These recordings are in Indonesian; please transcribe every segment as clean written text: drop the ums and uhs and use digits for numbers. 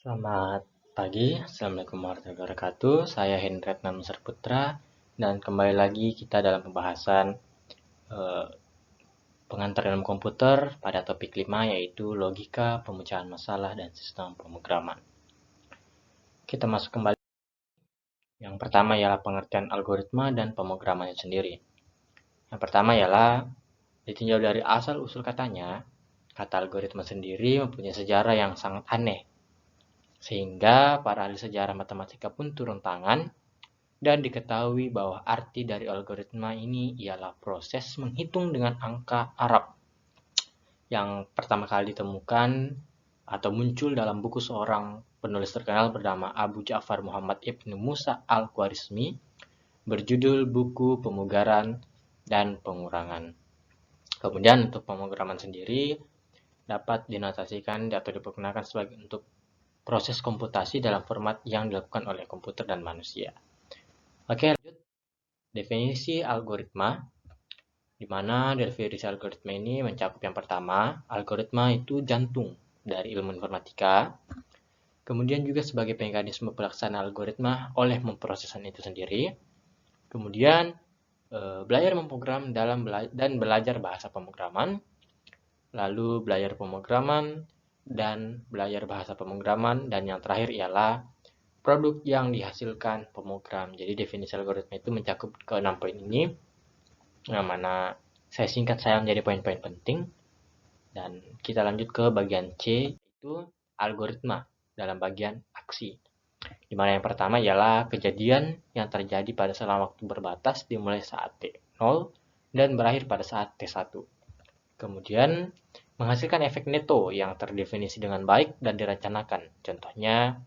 Selamat pagi, Assalamualaikum warahmatullahi wabarakatuh. Saya Hendret Namsar Putra, dan kembali lagi kita dalam pembahasan eh, pengantar dalam komputer pada topik 5, yaitu logika, pemecahan masalah, dan sistem pemrograman. Kita masuk kembali. Yang pertama ialah pengertian algoritma dan pemrogramannya sendiri. Yang pertama ialah ditinjau dari asal-usul katanya, kata algoritma sendiri mempunyai sejarah yang sangat aneh, sehingga para ahli sejarah matematika pun turun tangan dan diketahui bahwa arti dari algoritma ini ialah proses menghitung dengan angka Arab yang pertama kali ditemukan atau muncul dalam buku seorang penulis terkenal bernama Abu Ja'far Muhammad Ibnu Musa Al-Khwarizmi berjudul Buku Pemugaran dan Pengurangan. Kemudian untuk pemrograman sendiri dapat dinotasikan atau diperkenalkan sebagai untuk proses komputasi dalam format yang dilakukan oleh komputer dan manusia. Oke, lanjut. Definisi algoritma, di mana definisi algoritma ini mencakup yang pertama, algoritma itu jantung dari ilmu informatika, kemudian juga sebagai mekanisme pelaksanaan algoritma oleh memprosesan itu sendiri, kemudian belajar memprogram dan belajar bahasa pemrograman, lalu belajar pemrograman dan belajar bahasa pemrograman, dan yang terakhir ialah produk yang dihasilkan pemrogram. Jadi definisi algoritma itu mencakup ke 6 poin ini, yang mana saya singkat saya menjadi poin-poin penting. Dan kita lanjut ke bagian C, yaitu algoritma dalam bagian aksi. Di mana yang pertama ialah kejadian yang terjadi pada selang waktu berbatas dimulai saat T0 dan berakhir pada saat T1. Kemudian menghasilkan efek neto yang terdefinisi dengan baik dan direncanakan. Contohnya,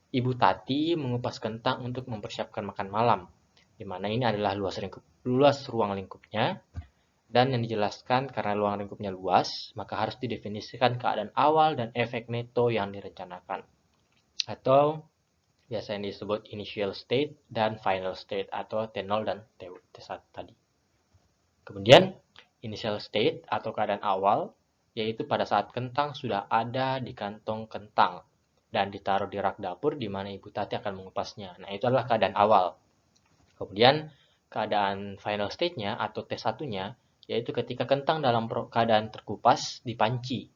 Ibu Tati mengupas kentang untuk mempersiapkan makan malam, di mana ini adalah luas ruang lingkupnya, dan yang dijelaskan karena ruang lingkupnya luas, maka harus didefinisikan keadaan awal dan efek neto yang direncanakan, atau biasa yang disebut initial state dan final state, atau T0 dan T1 tadi. Kemudian initial state atau keadaan awal, yaitu pada saat kentang sudah ada di kantong kentang dan ditaruh di rak dapur di mana Ibu Tati akan mengupasnya. Nah, itu adalah keadaan awal. Kemudian keadaan final state-nya atau T1-nya, yaitu ketika kentang dalam keadaan terkupas di panci,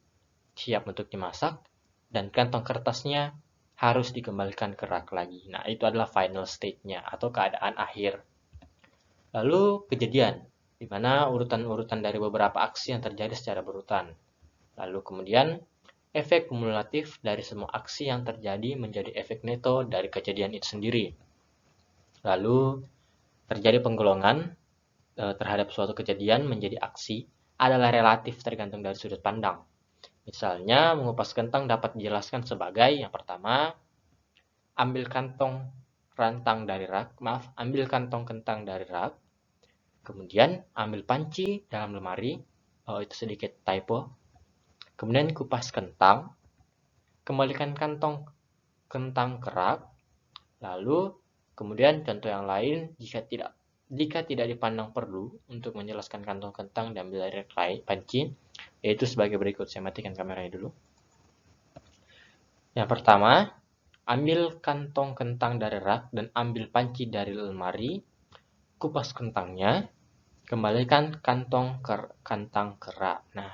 siap untuk dimasak, dan kantong kertasnya harus dikembalikan ke rak lagi. Nah, itu adalah final state-nya atau keadaan akhir. Lalu kejadian, di mana urutan-urutan dari beberapa aksi yang terjadi secara berurutan. Lalu kemudian efek kumulatif dari semua aksi yang terjadi menjadi efek neto dari kejadian itu sendiri. Lalu terjadi penggolongan terhadap suatu kejadian menjadi aksi adalah relatif tergantung dari sudut pandang. Misalnya, mengupas kentang dapat dijelaskan sebagai yang pertama, ambil kantong kentang dari rak, kemudian ambil panci dalam lemari, itu sedikit typo, kemudian kupas kentang, kembalikan kantong kentang ke rak, lalu kemudian contoh yang lain, jika tidak dipandang perlu untuk menjelaskan kantong kentang diambil dari panci, yaitu sebagai berikut. Saya matikan kameranya dulu. Yang pertama, ambil kantong kentang dari rak dan ambil panci dari lemari, kupas kentangnya, kembalikan kantang ke rak. Nah,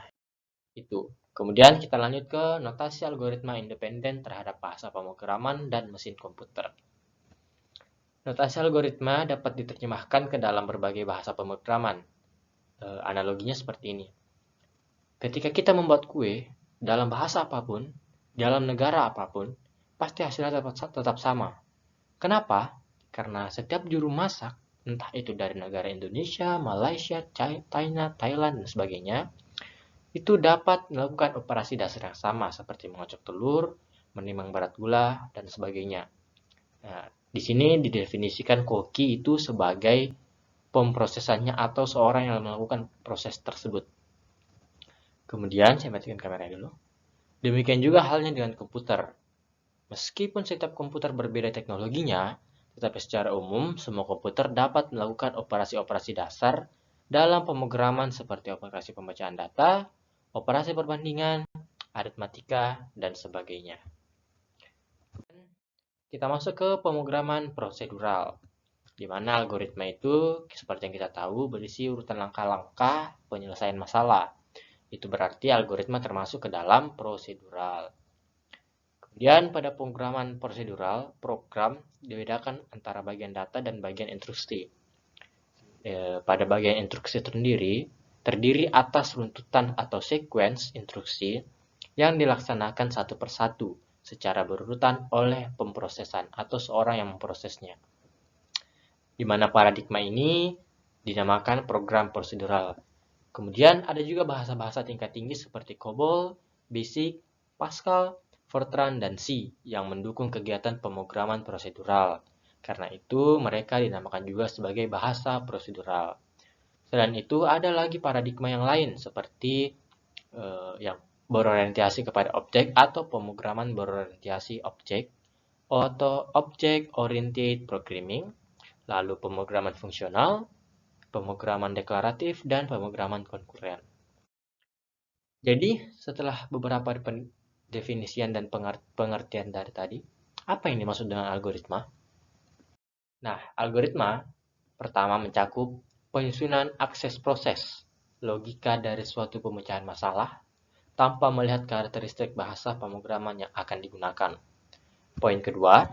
itu. Kemudian kita lanjut ke notasi algoritma independen terhadap bahasa pemrograman dan mesin komputer. Notasi algoritma dapat diterjemahkan ke dalam berbagai bahasa pemrograman. Analoginya seperti ini. Ketika kita membuat kue, dalam bahasa apapun, dalam negara apapun, pasti hasilnya tetap sama. Kenapa? Karena setiap juru masak, entah itu dari negara Indonesia, Malaysia, China, Thailand, dan sebagainya, itu dapat melakukan operasi dasar yang sama seperti mengocok telur, menimbang berat gula, dan sebagainya. Nah, di sini didefinisikan koki itu sebagai pemprosesannya atau seorang yang melakukan proses tersebut. Kemudian saya matikan kamera dulu. Demikian juga halnya dengan komputer. Meskipun setiap komputer berbeda teknologinya, tetapi secara umum semua komputer dapat melakukan operasi-operasi dasar dalam pemrograman seperti operasi pembacaan data, operasi perbandingan, aritmatika, dan sebagainya. Kita masuk ke pemrograman prosedural, di mana algoritma itu, seperti yang kita tahu, berisi urutan langkah-langkah penyelesaian masalah. Itu berarti algoritma termasuk ke dalam prosedural. Kemudian pada pemrograman prosedural, program dibedakan antara bagian data dan bagian instruksi. Pada bagian instruksi terdiri atas runtutan atau sequence instruksi yang dilaksanakan satu persatu secara berurutan oleh pemrosesan atau seorang yang memprosesnya. Di mana paradigma ini dinamakan program prosedural. Kemudian ada juga bahasa-bahasa tingkat tinggi seperti COBOL, BASIC, Pascal, Fortran, dan C yang mendukung kegiatan pemrograman prosedural. Karena itu, mereka dinamakan juga sebagai bahasa prosedural. Selain itu, ada lagi paradigma yang lain seperti yang berorientasi kepada objek atau pemrograman berorientasi objek, atau Object Oriented Programming, lalu pemrograman fungsional, pemrograman deklaratif, dan pemrograman konkuren. Jadi, setelah beberapa definisian dan pengertian dari tadi, apa yang dimaksud dengan algoritma? Nah, algoritma pertama mencakup penyusunan akses proses, logika dari suatu pemecahan masalah, tanpa melihat karakteristik bahasa pemrograman yang akan digunakan. Poin kedua,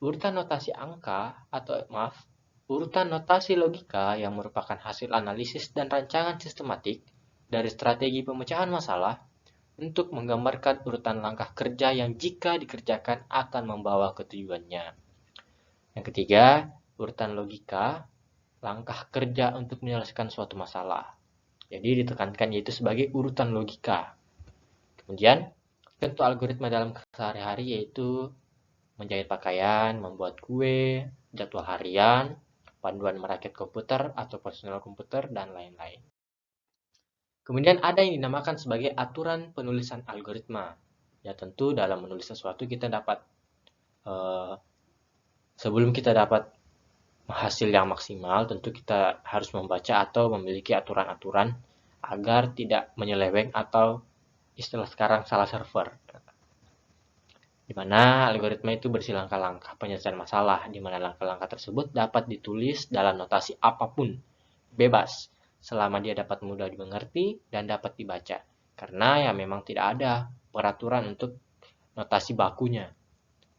urutan notasi urutan notasi logika yang merupakan hasil analisis dan rancangan sistematik dari strategi pemecahan masalah untuk menggambarkan urutan langkah kerja yang jika dikerjakan akan membawa ke tujuannya. Yang ketiga, urutan logika, langkah kerja untuk menyelesaikan suatu masalah. Jadi ditekankan yaitu sebagai urutan logika. Kemudian, contoh algoritma dalam sehari-hari yaitu menjahit pakaian, membuat kue, jadwal harian, panduan merakit komputer atau personal komputer, dan lain-lain. Kemudian ada yang dinamakan sebagai aturan penulisan algoritma. Ya tentu dalam menulis sesuatu kita dapat sebelum kita dapat hasil yang maksimal, tentu kita harus membaca atau memiliki aturan-aturan agar tidak menyeleweng atau istilah sekarang salah server. Di mana algoritma itu berisi langkah-langkah penyelesaian masalah, di mana langkah-langkah tersebut dapat ditulis dalam notasi apapun, bebas, selama dia dapat mudah dimengerti dan dapat dibaca. Karena ya memang tidak ada peraturan untuk notasi bakunya.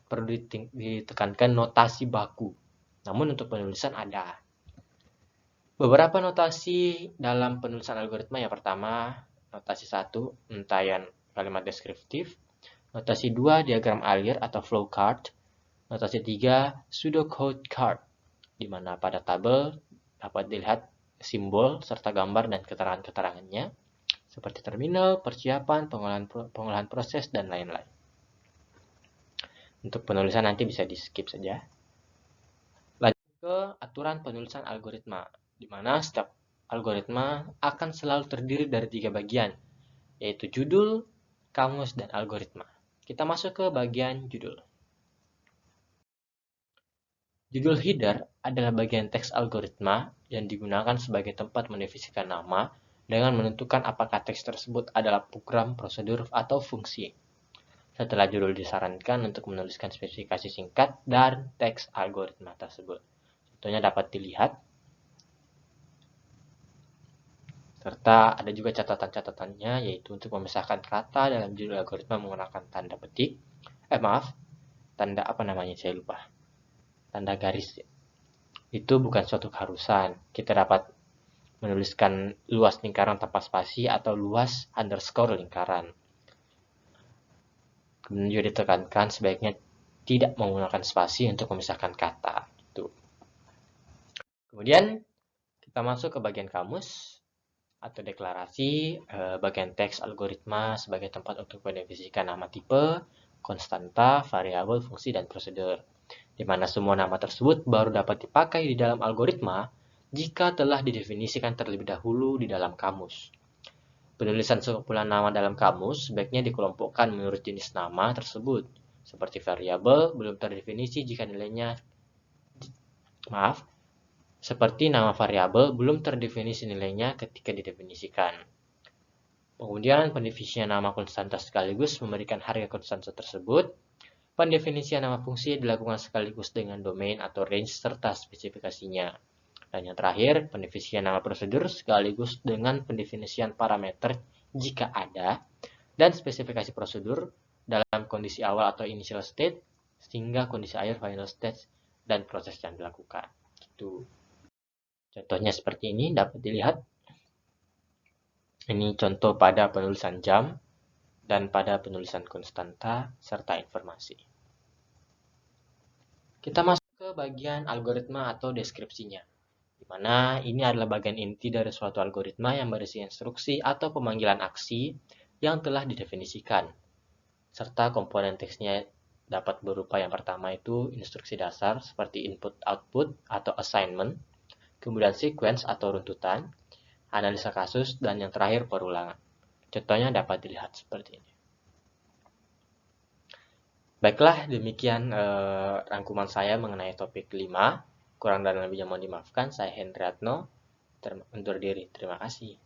Perlu ditekankan notasi baku. Namun untuk penulisan ada. Beberapa notasi dalam penulisan algoritma. Yang pertama, notasi 1, untayan kalimat deskriptif. Notasi 2, diagram alir atau flow chart. Notasi 3, pseudocode card, di mana pada tabel dapat dilihat simbol serta gambar dan keterangan-keterangannya seperti terminal, persiapan, pengolahan proses, dan lain-lain. Untuk penulisan nanti bisa di-skip saja. Lanjut ke aturan penulisan algoritma, di mana setiap algoritma akan selalu terdiri dari 3 bagian, yaitu judul, kamus, dan algoritma. Kita masuk ke bagian judul. Judul header adalah bagian teks algoritma yang digunakan sebagai tempat mendefinisikan nama dengan menentukan apakah teks tersebut adalah program, prosedur, atau fungsi. Setelah judul disarankan untuk menuliskan spesifikasi singkat dan teks algoritma tersebut. Contohnya dapat dilihat. Serta ada juga catatan-catatannya, yaitu untuk memisahkan kata dalam judul algoritma menggunakan tanda petik. Tanda apa namanya, saya lupa. Tanda garis. Itu bukan suatu keharusan. Kita dapat menuliskan luas lingkaran tanpa spasi atau luas underscore lingkaran. Kemudian juga ditekankan sebaiknya tidak menggunakan spasi untuk memisahkan kata. Kemudian kita masuk ke bagian kamus atau deklarasi, bagian teks algoritma sebagai tempat untuk mendefinisikan nama tipe, konstanta, variabel, fungsi, dan prosedur. Di mana semua nama tersebut baru dapat dipakai di dalam algoritma jika telah didefinisikan terlebih dahulu di dalam kamus. Penulisan sekumpulan nama dalam kamus sebaiknya dikelompokkan menurut jenis nama tersebut, seperti variabel belum terdefinisi jika nilainya seperti nama variabel belum terdefinisi nilainya ketika didefinisikan. Kemudian pendefinisian nama konstanta sekaligus memberikan harga konstanta tersebut. Pendefinisian nama fungsi dilakukan sekaligus dengan domain atau range serta spesifikasinya. Dan yang terakhir, pendefinisian nama prosedur sekaligus dengan pendefinisian parameter jika ada, dan spesifikasi prosedur dalam kondisi awal atau initial state, sehingga kondisi akhir final state dan proses yang dilakukan. Itu contohnya seperti ini dapat dilihat. Ini contoh pada penulisan jam dan pada penulisan konstanta serta informasi. Kita masuk ke bagian algoritma atau deskripsinya, di mana ini adalah bagian inti dari suatu algoritma yang berisi instruksi atau pemanggilan aksi yang telah didefinisikan, serta komponen teksnya dapat berupa yang pertama itu instruksi dasar seperti input-output atau assignment, kemudian sequence atau runtutan, analisa kasus, dan yang terakhir perulangan. Contohnya dapat dilihat seperti ini. Baiklah, demikian rangkuman saya mengenai topik 5. Kurang dan lebihnya mohon dimaafkan. Saya Hendratno, undur diri. Terima kasih.